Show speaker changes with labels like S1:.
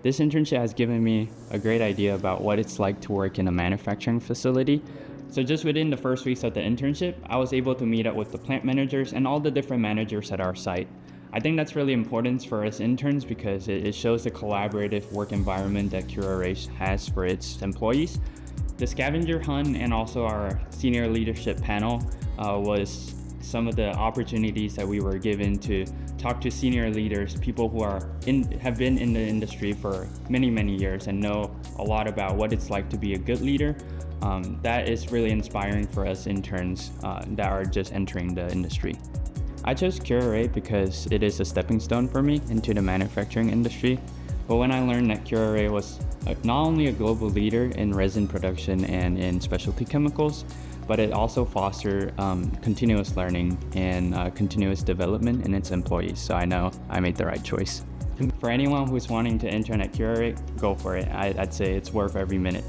S1: This internship has given me a great idea about what it's like to work in a manufacturing facility. So just within the first weeks of the internship, I was able to meet up with the plant managers and all the different managers at our site. I think that's really important for us interns because it shows the collaborative work environment that Kuraray has for its employees. The scavenger hunt and also our senior leadership panel was some of the opportunities that we were given to talk to senior leaders, people who have been in the industry for many years and know a lot about what it's like to be a good leader. That is really inspiring for us interns that are just entering the industry. I chose Kuraray because it is a stepping stone for me into the manufacturing industry. But when I learned that Kuraray was not only a global leader in resin production and in specialty chemicals, but it also fostered continuous learning and continuous development in its employees. So I know I made the right choice. For anyone who's wanting to intern at Kuraray, go for it. I'd say it's worth every minute.